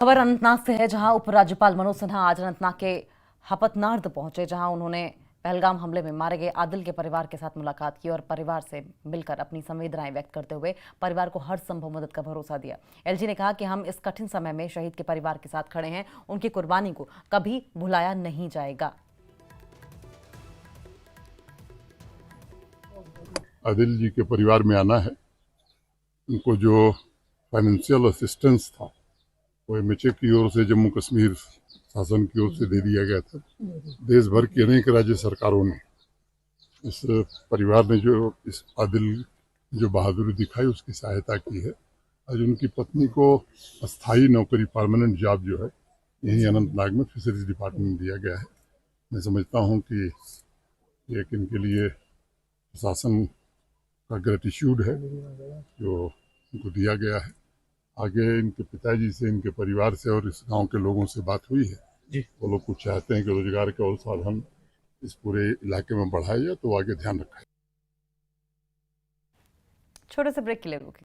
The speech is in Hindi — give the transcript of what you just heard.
खबर अनंतनाग से है, जहां उपराज्यपाल मनोज सिन्हा आज अनंतनाग के हपतनार्द पहुंचे, जहां उन्होंने पहलगाम हमले में मारे गए आदिल के परिवार के साथ मुलाकात की और परिवार से मिलकर अपनी संवेदनाएं व्यक्त करते हुए परिवार को हर संभव मदद का भरोसा दिया। एलजी ने कहा कि हम इस कठिन समय में शहीद के परिवार के साथ खड़े हैं, उनकी कुर्बानी को कभी भुलाया नहीं जाएगा। आदिल जी के परिवार में आना है। उनको जो फाइनेंशियल असिस्टेंस था वो एमएचए की ओर से जम्मू कश्मीर शासन की ओर से दे दिया गया था। देश भर की अनेक राज्य सरकारों ने इस परिवार ने जो इस आदिल जो बहादुरी दिखाई उसकी सहायता की है। आज उनकी पत्नी को अस्थायी नौकरी परमानेंट जॉब जो है यहीं अनंतनाग में फिशरीज डिपार्टमेंट में दिया गया है। मैं समझता हूँ कि एक इनके लिए प्रशासन का ग्रेटिट्यूड है जो उनको दिया गया है। आगे इनके पिताजी से, इनके परिवार से और इस गांव के लोगों से बात हुई है जी। वो लोग कुछ चाहते हैं कि रोजगार के और साधन इस पूरे इलाके में बढ़ाए जाए, तो आगे ध्यान रखा है। छोटे से ब्रेक के लिए रुकिए।